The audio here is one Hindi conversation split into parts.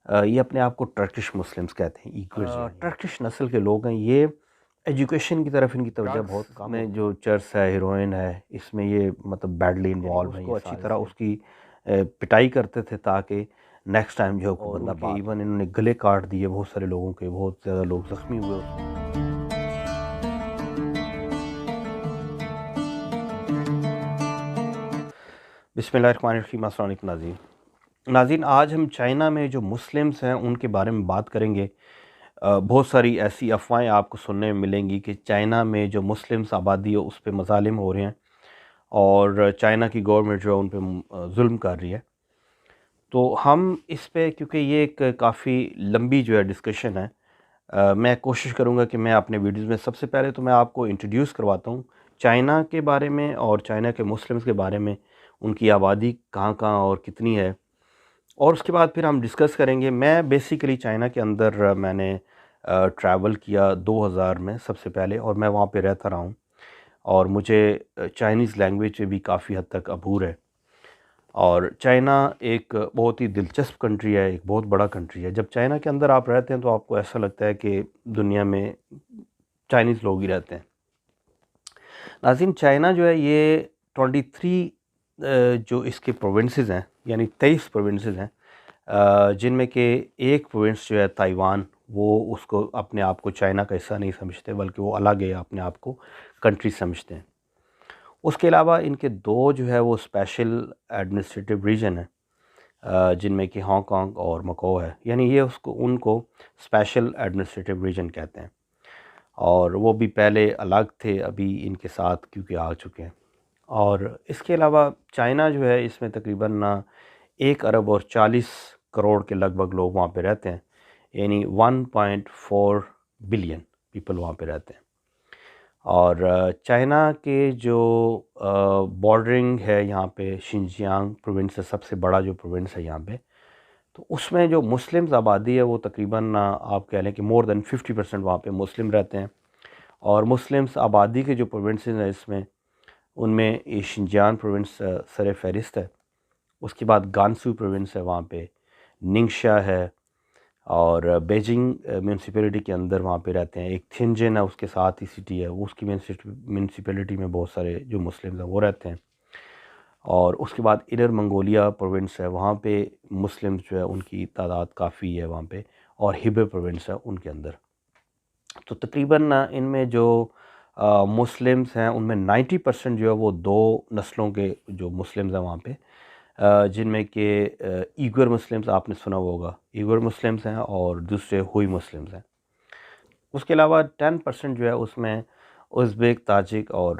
ये अपने आप को टर्किश मुस्लिम्स कहते हैं, ईगर्स जो हैं, टर्किश नस्ल के लोग हैं। ये एजुकेशन की तरफ इनकी तवज्जो बहुत कम है। जो चर्स है, हीरोइन है, इसमें ये मतलब बैडली इन्वॉल्व है। उसको अच्छी तरह उसकी पिटाई करते थे ताकि नेक्स्ट टाइम जो है कोई बंदा बात। इवन इन्होंने गले काट दिए बहुत सारे लोगों के, बहुत ज़्यादा लोग ज़ख्मी हुए उसमें। बिस्मिल्लाहिर्रहमानिर्रहीम, अस्सलाम वालेकुम नाज़रीन। नाज़रीन, आज हम चाइना में जो मुस्लिम्स हैं उनके बारे में बात करेंगे। बहुत सारी ऐसी अफवाहें आपको सुनने में मिलेंगी कि चाइना में जो मुस्लिम्स आबादी है उस पर मज़ालिम हो रहे हैं और चाइना की गवर्नमेंट जो है उन पर जुल्म कर रही है। तो हम इस पे, क्योंकि ये एक काफ़ी लंबी जो है डिस्कशन है, मैं कोशिश करूँगा कि मैं अपने वीडियोज़ में सबसे पहले तो मैं आपको इंट्रोड्यूस करवाता हूँ चाइना के बारे में और चाइना के मुस्लिम्स के बारे में, उनकी आबादी कहाँ-कहाँ और कितनी है, और उसके बाद फिर हम डिस्कस करेंगे। मैं बेसिकली चाइना के अंदर मैंने ट्रैवल किया 2000 में सबसे पहले, और मैं वहाँ पे रहता रहा हूँ, और मुझे चाइनीज़ लैंग्वेज भी काफ़ी हद तक अबूर है। और चाइना एक बहुत ही दिलचस्प कंट्री है, एक बहुत बड़ा कंट्री है। जब चाइना के अंदर आप रहते हैं तो आपको ऐसा लगता है कि दुनिया में चाइनीज़ लोग ही रहते हैं। नाज़रीन, चाइना जो है ये 23 जो इसके प्रोविंसेस हैं, यानी 23 प्रोविंसेस हैं, जिनमें के एक प्रोविंस जो है ताइवान, वो उसको अपने आप को चाइना का हिस्सा नहीं समझते, बल्कि वो अलग है, अपने आप को कंट्री समझते हैं। उसके अलावा इनके दो जो है वो स्पेशल एडमिनिस्ट्रेटिव रीजन है, जिनमें कि हांगकांग और मकाओ है, यानी ये उसको उनको स्पेशल एडमिनिस्ट्रेटिव रीजन कहते हैं। और वो भी पहले अलग थे, अभी इनके साथ क्योंकि आ चुके हैं। और इसके अलावा चाइना जो है इसमें तकरीबन ना 1 अरब और 40 करोड़ के लगभग लोग वहाँ पे रहते हैं, यानी 1.4 बिलियन पीपल वहाँ पे रहते हैं। और चाइना के जो बॉर्डरिंग है यहाँ पे, शिनजियांग प्रोविंस है सबसे बड़ा जो प्रोविंस है यहाँ पे, तो उसमें जो मुस्लिम्स आबादी है वो तकरीबन आप कह लें कि मोर देन 50% वहाँ पे मुस्लिम रहते हैं। और मुस्लिम्स आबादी के जो प्रोविंसेस हैं इसमें, उनमें ये शिनजियांग प्रोविंस सर फहरिस्त है। उसके बाद गानसू प्रोविंस है वहाँ पे, निंगशा है, और बीजिंग म्यूनसिपैलिटी के अंदर वहाँ पे रहते हैं। एक थिनजिन है उसके साथ ही सिटी है, वो उसकी म्यूनसिपैलिटी में बहुत सारे जो मुस्लिम्स हैं वो रहते हैं। और उसके बाद इनर मंगोलिया प्रोविंस है, वहाँ पे मुस्लिम्स जो है उनकी तादाद काफ़ी है वहाँ पे, और हिबे प्रोविंस है उनके अंदर। तो तकरीबन इनमें जो मुस्लिम्स हैं उनमें 90% जो है वो दो नस्लों के जो मुस्लिम्स हैं वहाँ पे, जिनमें कि ईगर मुस्लिम्स आपने सुना हुआ होगा, ईगर मुस्लिम्स हैं, और दूसरे हुई मुस्लिम्स हैं। उसके अलावा 10% जो है उसमें उज़्बेक, ताजिक और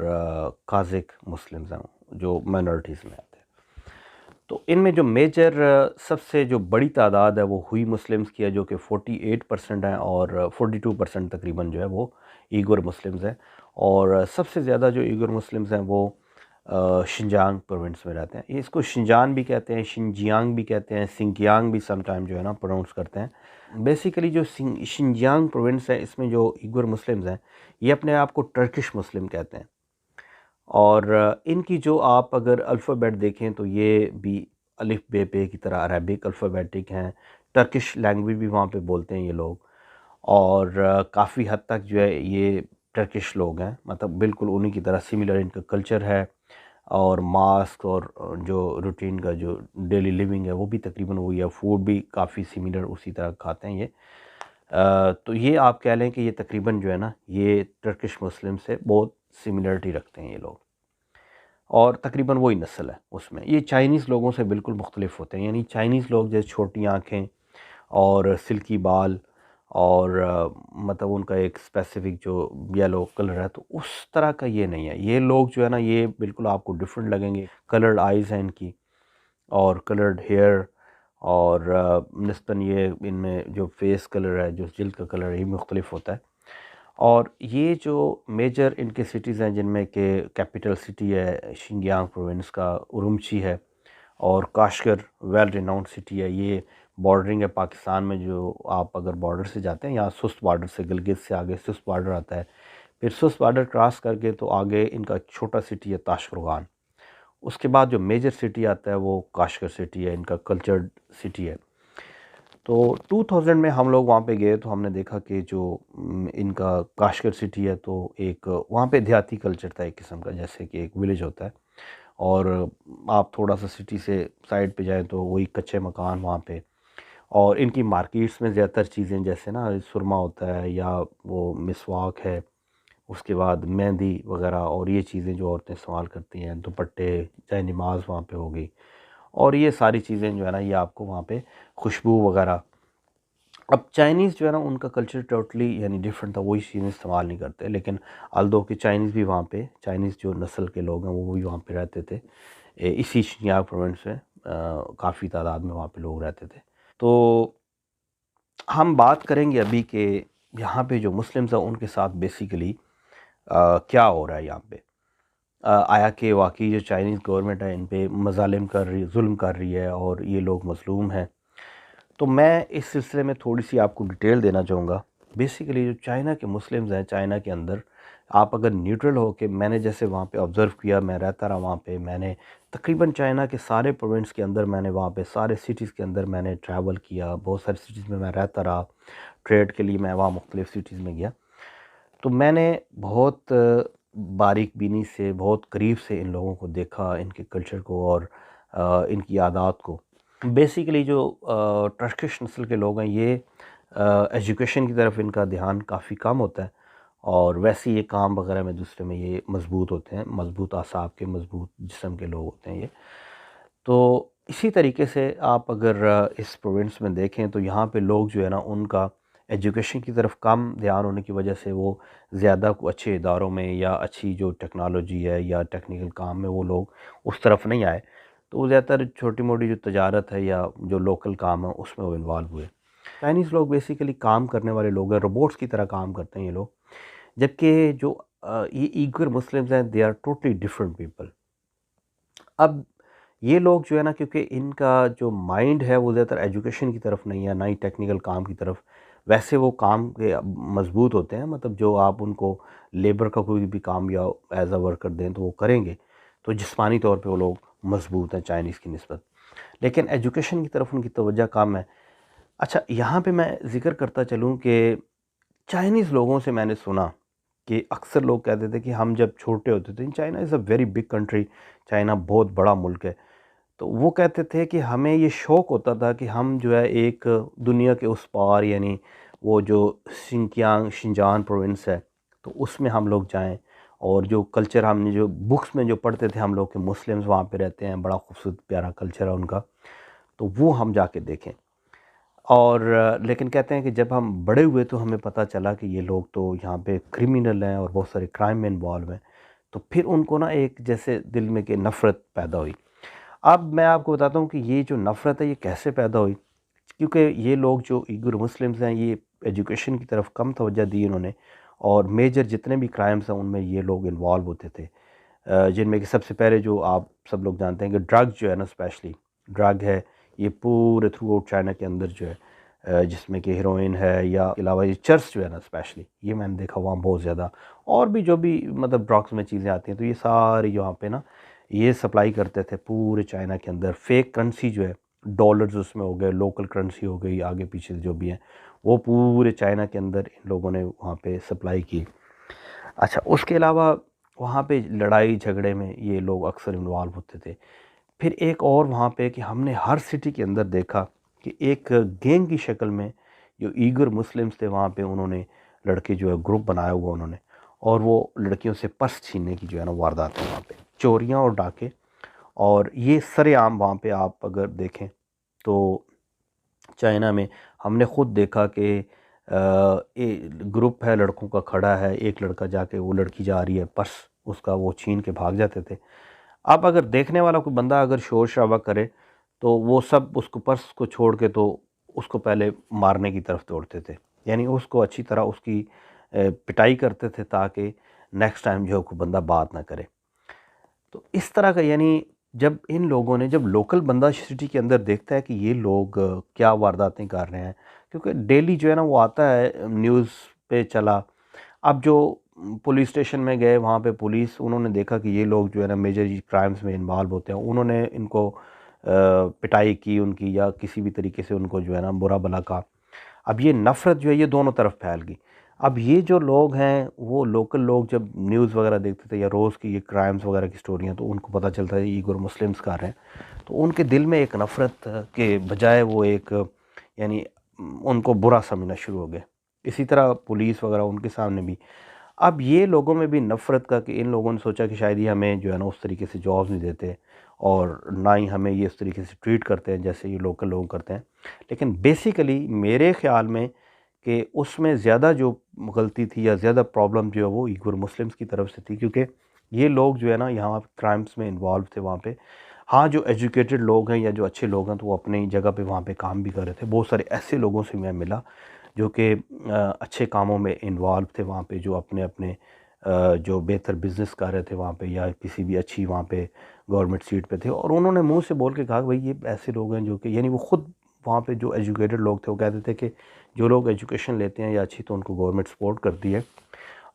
काज़िक मुस्लिम्स हैं जो माइनॉरिटीज़ में आते हैं। तो इनमें जो मेजर सबसे जो बड़ी तादाद है वो हुई मुस्लिम्स की है, जो कि 48% है, और 42% तकरीबन जो है वो ईगर मुस्लिम्स हैं। और सबसे ज़्यादा जो ईगर मुस्लिम्स हैं वो शिनजांग प्रोविंस में रहते हैं। ये इसको शिनजान भी कहते हैं, शिनजियांग भी कहते हैं, सिंकियांग भी समटाइम जो है ना प्रोनाउंस करते हैं। बेसिकली जो शिनजियांग प्रोविंस है इसमें जो ईगर मुस्लिम्स हैं ये अपने आप को टर्किश मुस्लिम कहते हैं। और इनकी जो आप अगर अल्फ़ाबेट देखें तो ये भी अलिफ बे पे की तरह अरबिक अल्फ़ाबेटिक हैं। टर्किश लैंग्वेज भी वहाँ पे बोलते हैं ये लोग, और काफ़ी हद तक जो है ये टर्किश लोग हैं, मतलब बिल्कुल उन्हीं की तरह सिमिलर इनका कल्चर है। और मास्क और जो रूटीन का जो डेली लिविंग है वो भी तकरीबन वही है, फूड भी काफ़ी सिमिलर उसी तरह खाते हैं ये। तो ये आप कह लें कि ये तकरीबन जो है ना ये टर्किश मुस्लिम से बहुत सिमिलरिटी रखते हैं ये लोग, और तकरीबन वही नस्ल है उसमें। ये चाइनीज़ लोगों से बिल्कुल मुख्तलिफ होते हैं, यानी चाइनीज़ लोग जैसे छोटी आँखें और सिल्की बाल, और मतलब उनका एक स्पेसिफ़िक जो येलो कलर है, तो उस तरह का ये नहीं है। ये लोग जो है ना ये बिल्कुल आपको डिफरेंट लगेंगे। कलर्ड आइज़ हैं इनकी, और कलर्ड हेयर, और निस्बतन ये इनमें जो फेस कलर है, जो जिल्द का कलर है, ये मुख्तलिफ होता है। और ये जो मेजर इनके सिटीज़ हैं, जिनमें कि कैपिटल सिटी है शिनजियांग प्रोविंस का उरुमची है, और काशगर वेल रिनाउंड सिटी है। ये बॉर्डरिंग है पाकिस्तान में, जो आप अगर बॉर्डर से जाते हैं, यहाँ सुस्त बॉर्डर से, गिलगित से आगे सुस्त बॉर्डर आता है, फिर सुस्त बॉर्डर क्रॉस करके तो आगे इनका एक छोटा सिटी है ताशकरगान। उसके बाद जो मेजर सिटी आता है वो काशगर सिटी है, इनका कल्चर्ड सिटी है। तो 2000 में हम लोग वहाँ पे गए तो हमने देखा कि जो इनका काशगर सिटी है, तो एक वहाँ पे देहाती कल्चर था एक किस्म का, जैसे कि एक विलेज होता है और आप थोड़ा सा सिटी से साइड पे जाएं तो वही कच्चे मकान वहाँ पे। और इनकी मार्केट्स में ज़्यादातर चीज़ें जैसे ना सुरमा होता है या वो मिसवाक है, उसके बाद मेहंदी वगैरह और ये चीज़ें जो औरतें इस्तेमाल करती हैं, दुपट्टे, चाहे नमाज वहाँ पे हो गई, और ये सारी चीज़ें जो है ना ये आपको वहाँ पे खुशबू वगैरह। अब चाइनीज़ जो है ना उनका कल्चर टोटली यानी डिफरेंट था, वही चीज़ें इस्तेमाल नहीं करते, लेकिन अल्दो कि चाइनीज़ भी वहाँ पे, चाइनीज़ जो नस्ल के लोग हैं वो भी वहाँ पे रहते थे। इसी शिनजांग प्रोविंस में काफ़ी तादाद में वहाँ पे लोग रहते थे। तो हम बात करेंगे अभी कि यहाँ पे जो मुस्लिम्स हैं उनके साथ बेसिकली क्या हो रहा है यहाँ पे। आया कि वाकई जो चाइनीज़ गवर्नमेंट है इन पे मज़ालिम कर रही, जुल्म कर रही है और ये लोग मज़लूम हैं। तो मैं इस सिलसिले में थोड़ी-सी आपको डिटेल देना चाहूँगा। बेसिकली जो चाइना के मुस्लिम्स हैं, चाइना के अंदर आप अगर न्यूट्रल हो के, मैंने जैसे वहाँ पे ऑब्ज़र्व किया, मैं रहता रहा वहाँ पे, मैंने तकरीबन चाइना के सारे प्रोविंस के अंदर, मैंने वहाँ पे सारे सिटीज़ के अंदर मैंने ट्रैवल किया, बहुत सारी सिटीज़ में मैं रहता रहा, ट्रेड के लिए मैं वहाँ मुख्तलिफ़ सिटीज़ में गया। तो मैंने बहुत बारीक बीनी से, बहुत करीब से इन लोगों को देखा, इनके कल्चर को और इनकी आदात को। बेसिकली जो टर्किश नस्ल के लोग हैं ये एजुकेशन की तरफ इनका ध्यान काफ़ी कम होता है और वैसे ये काम वगैरह में दूसरे में ये मज़बूत होते हैं, मज़बूत असाब के, मज़बूत जिस्म के लोग होते हैं ये। तो इसी तरीके से आप अगर इस प्रोविंस में देखें तो यहाँ पे लोग जो है ना उनका एजुकेशन की तरफ कम ध्यान होने की वजह से वो ज़्यादा अच्छे इदारों में या अच्छी जो टेक्नोलॉजी है या टेक्निकल काम में वो लोग उस तरफ नहीं आए। तो वो ज़्यादातर छोटी-मोटी जो तजारत है या जो लोकल काम है उसमें वो इन्वॉल्व हुए। चाइनीज़ लोग बेसिकली काम करने वाले लोग हैं, रोबोट्स की तरह काम करते हैं ये लोग। जबकि जो ये उइगर मुस्लिम्स हैं they are totally different people. अब ये लोग जो है ना, क्योंकि इनका जो माइंड है वो ज़्यादातर एजुकेशन की तरफ नहीं है, ना ही टेक्निकल काम की तरफ। वैसे वो काम के मज़बूत होते हैं, मतलब जो आप उनको लेबर का कोई भी काम या एज़ अ वर्कर दें तो वो करेंगे। तो जिस्मानी तौर पे वो लोग मज़बूत हैं चाइनीज़ की निस्बत। लेकिन एजुकेशन की तरफ उनकी तवज्जो कम है। अच्छा, यहाँ पे मैं ज़िक्र करता चलूँ कि चाइनीज़ लोगों से मैंने सुना कि अक्सर लोग कहते थे कि हम जब छोटे होते थे, China is a very big country, China बहुत बड़ा मुल्क है। तो वो कहते थे कि हमें ये शौक़ होता था कि हम जो है एक दुनिया के उस पार, यानी वो जो शिनजान प्रोविंस है, तो उसमें हम लोग जाएँ और जो कल्चर हमने जो बुक्स में जो पढ़ते थे हम लोग के मुस्लिम्स वहाँ पे रहते हैं, बड़ा खूबसूरत प्यारा कल्चर है उनका, तो वो हम जाके देखें। और लेकिन कहते हैं कि जब हम बड़े हुए तो हमें पता चला कि ये लोग तो यहाँ पे क्रिमिनल हैं और बहुत सारे क्राइम में इन्वॉल्व हैं। तो फिर उनको ना एक जैसे दिल में कि नफ़रत पैदा हुई। अब मैं आपको बताता हूँ कि ये जो नफ़रत है ये कैसे पैदा हुई, क्योंकि ये लोग जो उइगर मुस्लिम्स हैं ये एजुकेशन की तरफ कम तवज्जो दी इन्होंने और मेजर जितने भी क्राइम्स हैं उनमें ये लोग इन्वॉल्व होते थे। जिनमें कि सबसे पहले जो आप सब लोग जानते हैं कि ड्रग जो है ना, स्पेशली ड्रग है, ये पूरे थ्रू आउट चाइना के अंदर जो है जिसमें कि हेरोइन है या अलावा ये चर्स जो है ना, स्पेशली ये मैंने देखा वहाँ बहुत ज़्यादा, और भी जो भी मतलब ड्रग्स में चीज़ें आती हैं तो ये सारी यहाँ पे ना ये सप्लाई करते थे पूरे चाइना के अंदर। फेक करेंसी जो है, डॉलर्स उसमें हो गए, लोकल करेंसी हो गई, आगे पीछे जो भी हैं वो पूरे चाइना के अंदर इन लोगों ने वहाँ पे सप्लाई की। अच्छा, उसके अलावा वहाँ पे लड़ाई झगड़े में ये लोग अक्सर इन्वॉल्व होते थे। फिर एक और वहाँ पे कि हमने हर सिटी के अंदर देखा कि एक गैंग की शक्ल में जो ईगर मुस्लिम्स थे वहाँ पे, उन्होंने लड़के जो है ग्रुप बनाया हुआ उन्होंने, और वो लड़कियों से पर्स छीनने की जो है ना वारदात है वहाँ पे, चोरियाँ और डाके, और ये सरेआम वहाँ पे आप अगर देखें तो चाइना में हमने खुद देखा कि ग्रुप है लड़कों का खड़ा है, एक लड़का जाके वो लड़की जा रही है, पर्स उसका वो छीन के भाग जाते थे। अब अगर देखने वाला कोई बंदा अगर शोर-शराबा करे, तो वो सब उसको पर्स को छोड़ के तो उसको पहले मारने की तरफ दौड़ते थे। यानी उसको अच्छी तरह उसकी पिटाई करते थे ताकि नेक्स्ट टाइम जो है कोई बंदा बात ना करे। तो इस तरह का, यानी जब इन लोगों ने, जब लोकल बंदा सिटी के अंदर देखता है कि ये लोग क्या वारदातें कर रहे हैं, क्योंकि डेली जो है ना वो आता है न्यूज़ पे चला। अब जो पुलिस स्टेशन में गए वहाँ पे पुलिस, उन्होंने देखा कि ये लोग जो है ना मेजर क्राइम्स में इन्वॉल्व होते हैं, उन्होंने इनको पिटाई की उनकी, या किसी भी तरीके से उनको जो है ना बुरा भला कहा। अब ये नफ़रत जो है ये दोनों तरफ फैल गई। अब ये जो लोग हैं, वो लोकल लोग जब न्यूज़ वगैरह देखते थे या रोज़ की ये क्राइम्स वगैरह की स्टोरियाँ, तो उनको पता चलता है इगर मुस्लिम्स कर रहे हैं, तो उनके दिल में एक नफ़रत के बजाय वो एक यानी उनको बुरा समझना शुरू हो गया। इसी तरह पुलिस वगैरह उनके सामने भी। अब ये लोगों में भी नफ़रत का, कि इन लोगों ने सोचा कि शायद ये हमें जो है ना उस तरीके से जॉब्स नहीं देते, और ना ही हमें ये इस तरीके से ट्रीट करते हैं जैसे ये लोकल लोग करते हैं। लेकिन बेसिकली मेरे ख़्याल में कि उसमें ज़्यादा जो गलती थी या ज़्यादा प्रॉब्लम जो है वो उइगर मुस्लिम्स की तरफ से थी, क्योंकि ये लोग जो है ना यहाँ क्राइम्स में इन्वॉल्व थे वहाँ पे। हाँ, जो एजुकेटेड लोग हैं या जो अच्छे लोग हैं, तो वो अपनी जगह पे वहाँ पे काम भी कर रहे थे। बहुत सारे ऐसे लोगों से मैं मिला जो कि अच्छे कामों में इन्वॉल्व थे वहाँ पे, जो अपने-अपने जो बेहतर बिज़नेस कर रहे थे वहाँ पे, या किसी भी अच्छी वहाँ पे गवर्नमेंट सीट पे थे, और उन्होंने मुँह से बोल के कहा कि भाई ये ऐसे लोग हैं जो कि, यानी वो खुद वहाँ पे जो एजुकेटेड लोग थे वो कहते थे कि जो लोग एजुकेशन लेते हैं या अच्छी, तो उनको गवर्नमेंट सपोर्ट करती है,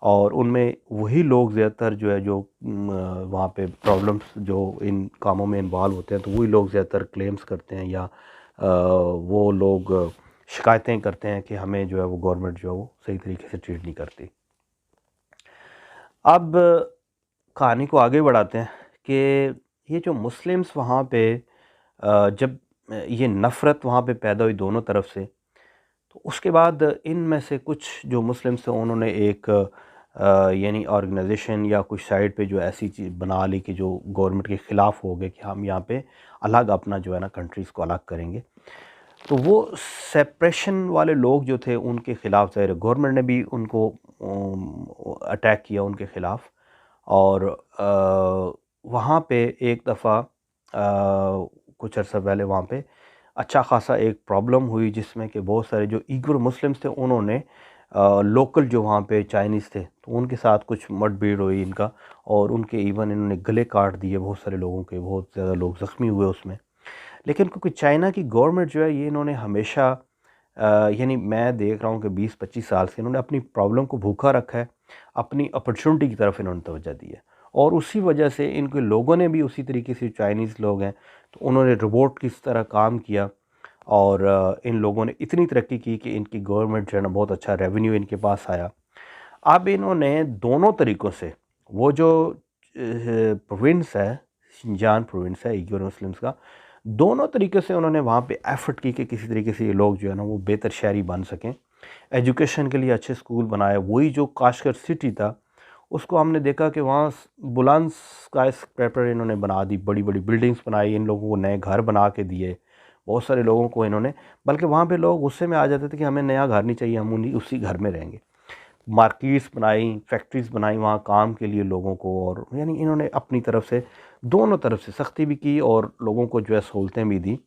और उनमें वही लोग ज़्यादातर जो है जो वहाँ पे प्रॉब्लम्स जो इन कामों में इन्वॉल्व होते हैं, तो वही लोग ज़्यादातर क्लेम्स करते हैं, या वो लोग शिकायतें करते हैं कि हमें जो है वो गवर्नमेंट जो है वो सही तरीके से ट्रीट नहीं करती। अब कहानी को आगे बढ़ाते हैं कि ये जो मुस्लिम्स वहाँ पे जब ये नफ़रत वहाँ पे पैदा हुई दोनों तरफ से, तो उसके बाद इनमें से कुछ जो मुस्लिम्स थे उन्होंने एक यानी ऑर्गेनाइजेशन या कुछ साइड पे जो ऐसी चीज़ बना ली कि जो गवर्नमेंट के ख़िलाफ़ हो गए, कि हम यहाँ पे अलग अपना जो है ना कंट्रीज़ को अलग करेंगे। तो वो सेपरेशन वाले लोग जो थे उनके ख़िलाफ़ ज़ाहिर है गवर्नमेंट ने भी उनको अटैक किया उनके ख़िलाफ़। और वहाँ पे एक दफ़ा कुछ अर्सा पहले वहाँ पे अच्छा ख़ासा एक प्रॉब्लम हुई, जिसमें कि बहुत सारे जो उइगर मुस्लिम्स थे उन्होंने लोकल जो वहाँ पे चाइनीज़ थे, तो उनके साथ कुछ मुठभेड़ हुई इनका, और उनके इवन इन्होंने गले काट दिए बहुत सारे लोगों के, बहुत ज़्यादा लोग ज़ख्मी हुए उसमें। लेकिन क्योंकि चाइना की गवर्नमेंट जो है ये इन्होंने हमेशा यानी मैं देख रहा हूँ कि 20-25 साल से इन्होंने अपनी प्रॉब्लम को भूखा रखा है, अपनी अपॉर्चुनिटी की तरफ इन्होंने तवज्जो दी है, और उसी वजह से इनके लोगों ने भी उसी तरीके से, चाइनीज़ लोग हैं तो उन्होंने रोबोट की तरह काम किया, और इन लोगों ने इतनी तरक्की की कि इनकी गवर्नमेंट जो है ना बहुत अच्छा रेवेन्यू इनके पास आया। अब इन्होंने दोनों तरीक़ों से वो जो प्रोविंस है, शिनजान प्रोविंस है उइगर मुस्लिम्स का, दोनों तरीके से उन्होंने वहाँ पे एफ़र्ट की कि किसी तरीके से ये लोग जो है ना वो बेहतर शहरी बन सकें। एजुकेशन के लिए अच्छे स्कूल बनाए, वही जो काशगर सिटी था उसको हमने देखा कि वहाँ बुलंद स्काईस्क्रैपर इन्होंने बना दी, बड़ी-बड़ी बिल्डिंग्स बनाई, इन लोगों को नए घर बना के दिए। बहुत सारे लोगों को इन्होंने, बल्कि वहाँ पे लोग गुस्से में आ जाते थे कि हमें नया घर नहीं चाहिए, हम उन्हीं उसी घर में रहेंगे। मार्केट्स बनाई, फैक्ट्रीज़ बनाई वहाँ काम के लिए लोगों को, और यानी इन्होंने अपनी तरफ से दोनों तरफ से सख्ती भी की और लोगों को जो है सहूलतें भी दी।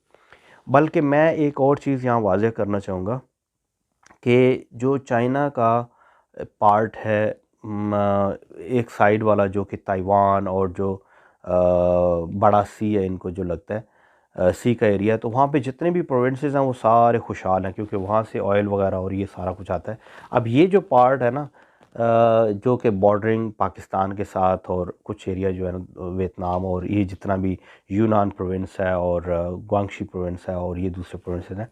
बल्कि मैं एक और चीज़ यहाँ वाज़ेह करना चाहूँगा कि जो चाइना का पार्ट है, एक साइड वाला जो कि ताइवान और जो बड़ा सी है इनको जो लगता है, सी का एरिया है, तो वहाँ पे जितने भी प्रोविंसेस हैं वो सारे खुशहाल हैं, क्योंकि वहाँ से ऑयल वगैरह और ये सारा कुछ आता है। अब ये जो पार्ट है ना जो कि बॉर्डरिंग पाकिस्तान के साथ, और कुछ एरिया जो है ना वियतनाम, और ये जितना भी यूनान प्रोविंस है और गुआंगशी प्रोविंस है और ये दूसरे प्रोविंसेस हैं,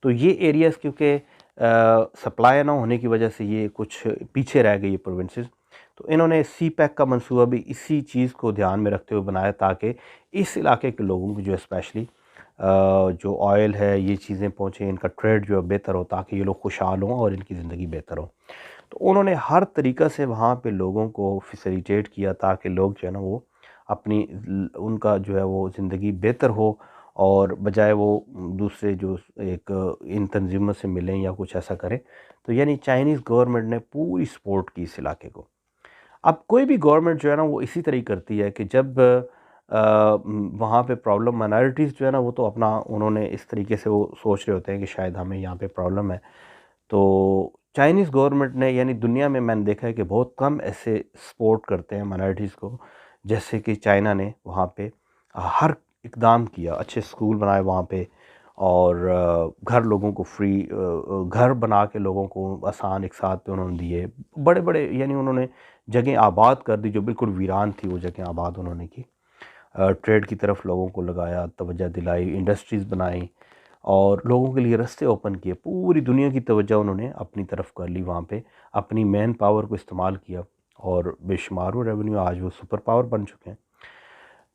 तो ये एरियाज़ क्योंकि सप्लाई ना होने की वजह से ये कुछ पीछे रह गई ये प्रोविंसेस। तो इन्होंने सी पैक का मंसूबा भी इसी चीज़ को ध्यान में रखते हुए बनाया, ताकि इस इलाके के लोगों को जो स्पेशली जो ऑयल है ये चीज़ें पहुँचे, इनका ट्रेड जो है बेहतर हो, ताकि ये लोग खुशहाल हों और इनकी ज़िंदगी बेहतर हो। तो उन्होंने हर तरीक़ा से वहाँ पे लोगों को फैसिलिटेट किया, ताकि लोग जो है ना वो अपनी उनका जो है वो ज़िंदगी बेहतर हो, और बजाय वो दूसरे जो एक इन तंजीमों से मिलें या कुछ ऐसा करें। तो यानी चाइनीज़ गवर्नमेंट ने पूरी सपोर्ट की इस इलाके को। अब कोई भी गवर्नमेंट जो है ना वो इसी तरह ही करती है कि जब वहाँ पे प्रॉब्लम माइनॉरिटीज़ जो है ना वो तो अपना उन्होंने इस तरीके से वो सोच रहे होते हैं कि शायद हमें यहाँ पे प्रॉब्लम है। तो चाइनीज़ गवर्नमेंट ने, यानी दुनिया में मैंने देखा है कि बहुत कम ऐसे सपोर्ट करते हैं माइनॉरिटीज़ को, जैसे कि चाइना ने वहाँ पे हर इकदाम किया, अच्छे स्कूल बनाए वहाँ पे, और घर लोगों को फ्री घर बना के लोगों को आसान एक साथ पे उन्होंने दिए। बड़े-बड़े यानी उन्होंने जगह आबाद कर दी, जो बिल्कुल वीरान थी वो जगह आबाद उन्होंने की। ट्रेड की तरफ लोगों को लगाया, तवज्जो दिलाई, इंडस्ट्रीज़ बनाई और लोगों के लिए रास्ते ओपन किए। पूरी दुनिया की तवज्जो उन्होंने अपनी तरफ कर ली वहाँ पे, अपनी मैन पावर को इस्तेमाल किया और बेशुमार रेवेन्यू, आज वो सुपर पावर बन चुके हैं।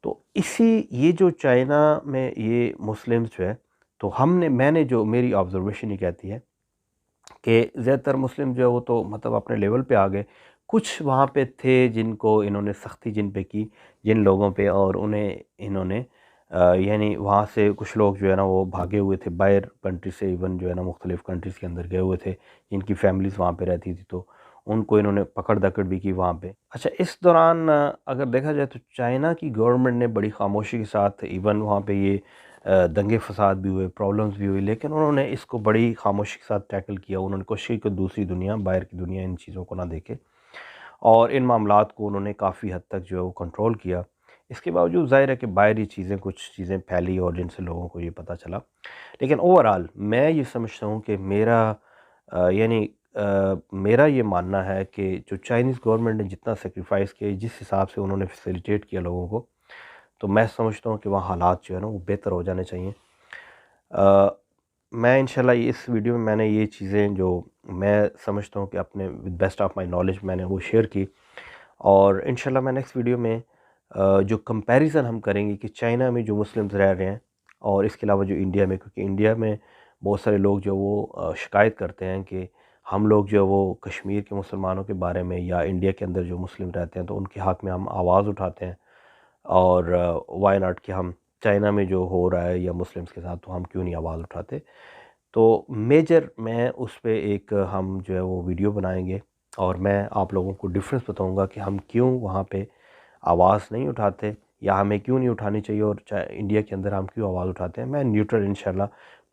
तो ये जो चाइना में ये मुस्लिम्स जो है, तो मैंने जो मेरी ऑब्ज़र्वेशन ये कहती है कि ज़्यादातर मुस्लिम जो है वो तो मतलब अपने लेवल पे आ गए। कुछ वहाँ पे थे जिनको इन्होंने सख्ती जिन पे की, जिन लोगों पे, और उन्हें इन्होंने यानी वहाँ से कुछ लोग जो है ना वो भागे हुए थे बाहर कंट्री से, इवन जो है ना मुख्तलिफ़ कंट्रीज़ के अंदर गए हुए थे, जिनकी फ़ैमिलीज़ वहाँ पे रहती थी, तो उनको इन्होंने पकड़-दकड़ भी की वहाँ पे। अच्छा, इस दौरान अगर देखा जाए तो चाइना की गवर्नमेंट ने बड़ी ख़ामोशी के साथ, इवन वहाँ पे ये दंगे फ़साद भी हुए, प्रॉब्लम्स भी हुई, लेकिन उन्होंने इसको बड़ी ख़ामोशी के साथ टैकल किया। उन्होंने कोशिश की कि दूसरी दुनिया, बाहर की दुनिया इन चीज़ों को ना देखे और इन मामलात को उन्होंने काफ़ी हद तक जो है वो कंट्रोल किया। इसके बावजूद ज़ाहिर है कि बाहर ये चीज़ें, कुछ चीज़ें फैली और जिनसे लोगों को ये पता चला। लेकिन ओवरऑल मैं ये समझता हूँ कि मेरा ये मानना है कि जो चाइनीज़ गवर्नमेंट ने जितना सैक्रिफ़ाइस किया, जिस हिसाब से उन्होंने फ़ैसिलिटेट किया लोगों को, तो मैं समझता हूँ कि वहाँ हालात जो है ना वो बेहतर हो जाने चाहिए। अ, मैं इंशाल्लाह इस वीडियो में मैंने ये चीज़ें जो मैं समझता हूँ कि अपने with best of my knowledge मैंने वो शेयर की, और इंशाल्लाह मैं नेक्स्ट वीडियो में जो कंपैरिज़न हम करेंगे कि चाइना में जो मुस्लिम्स रह रहे हैं और इसके अलावा जो इंडिया में, क्योंकि इंडिया में बहुत सारे लोग जो वो शिकायत करते हैं कि हम लोग जो है वो कश्मीर के मुसलमानों के बारे में या इंडिया के अंदर जो मुस्लिम रहते हैं तो उनके हक़ में हम आवाज़ उठाते हैं, और व्हाई नॉट कि हम चाइना में जो हो रहा है या मुस्लिम्स के साथ, तो हम क्यों नहीं आवाज़ उठाते। तो मेजर मैं उस पे एक हम जो है वो वीडियो बनाएंगे और मैं आप लोगों को डिफरेंस बताऊंगा कि हम क्यों वहाँ पे आवाज़ नहीं उठाते या हमें क्यों नहीं उठानी चाहिए, और इंडिया के अंदर हम क्यों आवाज़ उठाते हैं। मैं न्यूट्रल इंशाल्लाह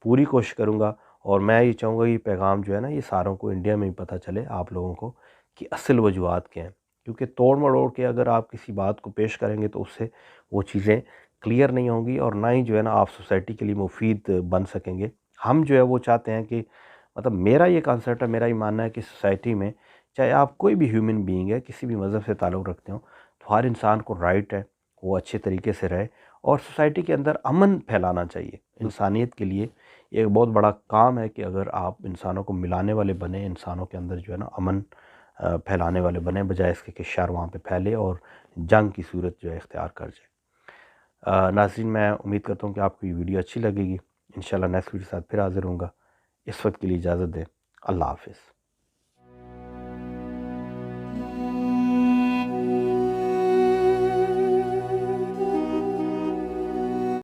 पूरी कोशिश करूँगा, और मैं ये चाहूँगा ये पैगाम जो है ना ये सारों को इंडिया में भी पता चले, आप लोगों को, कि असल वजूहत क्या हैं। क्योंकि तोड़ मरोड़ के अगर आप किसी बात को पेश करेंगे तो उससे वो चीज़ें क्लियर नहीं होंगी, और ना ही जो है ना आप सोसाइटी के लिए मुफीद बन सकेंगे। हम जो है वो चाहते हैं कि, मतलब मेरा ये कॉन्सेप्ट है, मेरा ये मानना है कि सोसाइटी में चाहे आप कोई भी ह्यूमन बीइंग है, किसी भी मज़हब से ताल्लुक़ रखते हो, तो हर इंसान को राइट है वो अच्छे तरीके से रहे, और सोसाइटी के अंदर अमन फैलाना चाहिए। इंसानियत के लिए एक बहुत बड़ा काम है कि अगर आप इंसानों को मिलाने वाले बने, इंसानों के अंदर जो है ना अमन फैलाने वाले बने, बजाय इसके कि शर वहाँ पे फैले और जंग की सूरत जो है इख्तियार कर जाए। नाज़रीन, मैं उम्मीद करता हूँ कि आपको ये वीडियो अच्छी लगेगी। इंशाल्लाह नेक्स्ट वीडियो के साथ फिर हाज़िर होऊँगा। इस वक्त के लिए इजाज़त दें। अल्लाह हाफ़िज़।